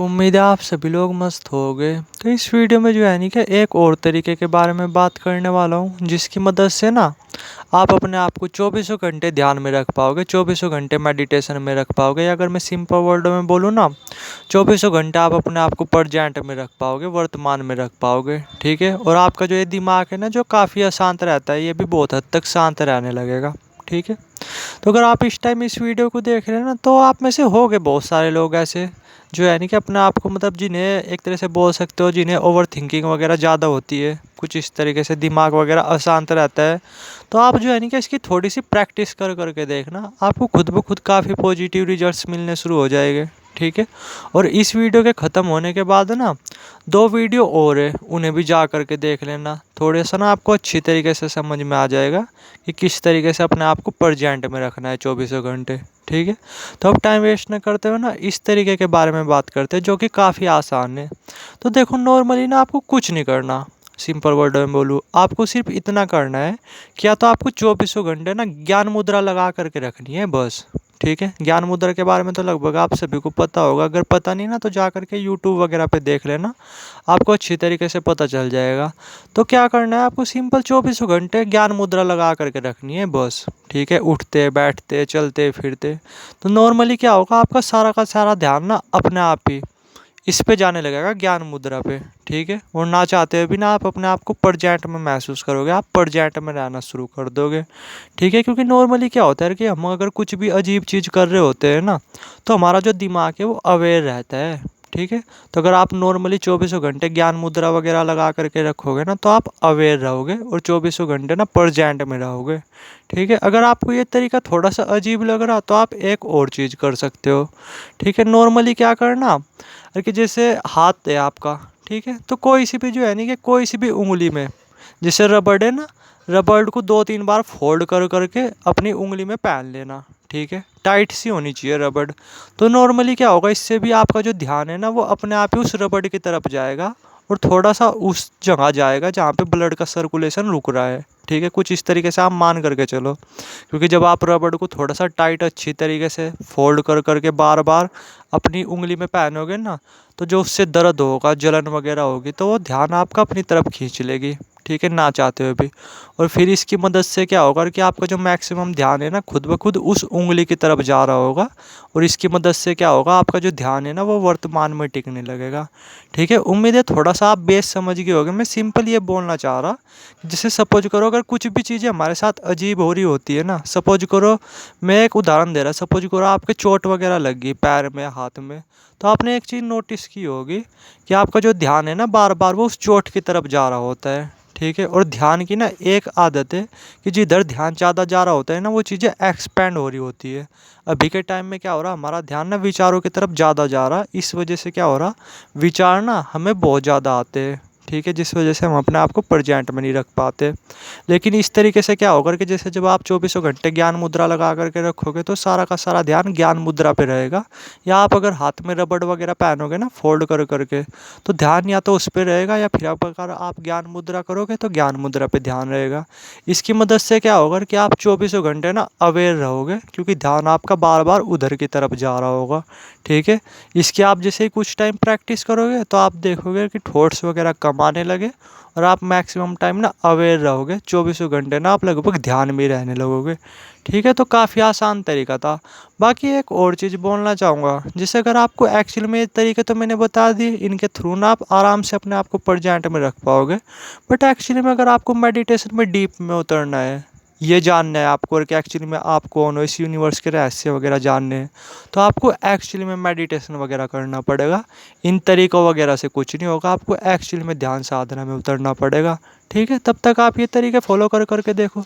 उम्मीद है आप सभी लोग मस्त होगे। तो इस वीडियो में जो है नहीं कि एक और तरीके के बारे में बात करने वाला हूँ जिसकी मदद से ना आप अपने आप को चौबीसों घंटे ध्यान में रख पाओगे, चौबीसों घंटे मेडिटेशन में रख पाओगे, या अगर मैं सिंपल वर्ड में बोलूँ ना, चौबीसों घंटे आप अपने आप को प्रेजेंट में रख पाओगे, वर्तमान में रख पाओगे। ठीक है। और आपका जो ये दिमाग है ना, जो काफ़ी अशांत रहता है, ये भी बहुत हद तक शांत रहने लगेगा। ठीक है। तो अगर आप इस टाइम इस वीडियो को देख रहे हैं ना, तो आप में से होंगे बहुत सारे लोग ऐसे जो है नहीं कि अपने आप को मतलब जिन्हें एक तरह से बोल सकते हो, जिन्हें ओवर थिंकिंग वगैरह ज़्यादा होती है, कुछ इस तरीके से दिमाग वगैरह अशांत रहता है। तो आप जो है नहीं कि इसकी थोड़ी सी प्रैक्टिस कर करके देखना, आपको खुद ब खुद काफ़ी पॉजिटिव रिजल्ट्स मिलने शुरू हो जाएंगे। ठीक है। और इस वीडियो के ख़त्म होने के बाद ना 2 वीडियो और है, उन्हें भी जा करके देख लेना। थोड़े सा ना आपको अच्छी तरीके से समझ में आ जाएगा कि किस तरीके से अपने आप को प्रेजेंट में रखना है चौबीसों घंटे। ठीक है। तो अब टाइम वेस्ट न करते हुए ना इस तरीके के बारे में बात करते हैं जो कि काफ़ी आसान है। तो देखो, नॉर्मली ना आपको कुछ नहीं करना। सिंपल वर्ड में बोलूँ, आपको सिर्फ इतना करना है कि या तो आपको चौबीसों घंटे ना ज्ञान मुद्रा लगा करके रखनी है बस। ठीक है। ज्ञान मुद्रा के बारे में तो लगभग आप सभी को पता होगा, अगर पता नहीं ना तो जा करके यूट्यूब वगैरह पे देख लेना, आपको अच्छी तरीके से पता चल जाएगा। तो क्या करना है, आपको सिंपल चौबीसों घंटे ज्ञान मुद्रा लगा करके रखनी है बस। ठीक है। उठते बैठते चलते फिरते तो नॉर्मली क्या होगा, आपका सारा का सारा ध्यान ना अपने आप ही इस पे जाने लगेगा, ज्ञान मुद्रा पे। ठीक है। और ना चाहते हुए भी ना आप अपने आप को प्रेजेंट में महसूस करोगे, आप प्रेजेंट में रहना शुरू कर दोगे। ठीक है। क्योंकि नॉर्मली क्या होता है कि हम अगर कुछ भी अजीब चीज़ कर रहे होते हैं ना, तो हमारा जो दिमाग है वो अवेयर रहता है। ठीक है। तो अगर आप नॉर्मली चौबीसों घंटे ज्ञान मुद्रा वगैरह लगा करके रखोगे ना, तो आप अवेयर रहोगे और चौबीसों घंटे ना प्रेजेंट में रहोगे। ठीक है। अगर आपको ये तरीका थोड़ा सा अजीब लग रहा तो आप एक और चीज़ कर सकते हो। ठीक है। नॉर्मली क्या करना कि जैसे हाथ है आपका, ठीक है, तो कोई सी भी जो है नहीं कि कोई सी भी उंगली में, जैसे रबड़ है ना, रबड़ को 2-3 बार फोल्ड कर करके अपनी उंगली में पहन लेना। ठीक है। टाइट सी होनी चाहिए रबड़। तो नॉर्मली क्या होगा, इससे भी आपका जो ध्यान है ना वो अपने आप ही उस रबड़ की तरफ जाएगा और थोड़ा सा उस जगह जाएगा जहाँ पे ब्लड का सर्कुलेशन रुक रहा है। ठीक है। कुछ इस तरीके से आप मान करके चलो, क्योंकि जब आप रबड़ को थोड़ा सा टाइट अच्छी तरीके से फोल्ड कर करके बार बार अपनी उंगली में पहनोगे ना, तो जो उससे दर्द होगा, जलन वगैरह होगी, तो वो ध्यान आपका अपनी तरफ खींच लेगी। ठीक है। ना चाहते हुए भी। और फिर इसकी मदद से क्या होगा कि आपका जो मैक्सिमम ध्यान है ना खुद ब खुद उस उंगली की तरफ जा रहा होगा, और इसकी मदद से क्या होगा, आपका जो ध्यान है ना वो वर्तमान में टिकने लगेगा। ठीक है। उम्मीद है थोड़ा सा आप बेस समझ गए होगे। मैं सिंपल ये बोलना चाह रहा, जैसे सपोज करो अगर कुछ भी चीज़ें हमारे साथ अजीब हो रही होती है ना, सपोज करो, मैं एक उदाहरण दे रहा, सपोज करो आपके चोट वगैरह लग गई पैर में, हाथ में, तो आपने एक चीज़ नोटिस की होगी कि आपका जो ध्यान है ना बार बार वो उस चोट की तरफ जा रहा होता है। ठीक है। और ध्यान की ना एक आदत है कि जिधर ध्यान ज़्यादा जा रहा होता है ना, वो चीज़ें एक्सपेंड हो रही होती है। अभी के टाइम में क्या हो रहा, हमारा ध्यान ना विचारों की तरफ ज़्यादा जा रहा, इस वजह से क्या हो रहा, विचार ना हमें बहुत ज़्यादा आते हैं। ठीक है। जिस वजह से हम अपने आप को प्रेजेंट में नहीं रख पाते। लेकिन इस तरीके से क्या होगा कि जैसे जब आप चौबीसों घंटे ज्ञान मुद्रा लगा करके रखोगे, तो सारा का सारा ध्यान ज्ञान मुद्रा पे रहेगा। या आप अगर हाथ में रबड़ वगैरह पहनोगे ना फोल्ड कर करके, तो ध्यान या तो उस पर रहेगा, या फिर आप अगर आप ज्ञान मुद्रा करोगे तो ज्ञान मुद्रा पे ध्यान रहेगा। इसकी मदद से क्या होगा कि आप चौबीसों घंटे ना अवेयर रहोगे, क्योंकि ध्यान आपका बार बार उधर की तरफ जा रहा होगा। ठीक है। इसकी आप जैसे ही कुछ टाइम प्रैक्टिस करोगे तो आप देखोगे कि थॉट्स वगैरह कम आने लगे, और आप मैक्सिमम टाइम ना अवेयर रहोगे, चौबीसों घंटे ना आप लगभग ध्यान में ही रहने लगोगे। ठीक है। तो काफ़ी आसान तरीका था। बाकी एक और चीज़ बोलना चाहूँगा, जैसे अगर आपको एक्चुअल में ये तरीके तो मैंने बता दिए, इनके थ्रू ना आप आराम से अपने आप को प्रेजेंट में रख पाओगे। बट एक्चुअली में अगर आपको मेडिटेशन में डीप में उतरना है, ये जानना है आपको, और कि एक्चुअली में आप कौन हो, इस यूनिवर्स के रहस्य वगैरह जानने हैं, तो आपको एक्चुअली में मेडिटेशन वगैरह करना पड़ेगा। इन तरीकों वगैरह से कुछ नहीं होगा, आपको एक्चुअली में ध्यान साधना में उतरना पड़ेगा। ठीक है। तब तक आप ये तरीके फॉलो कर करके देखो।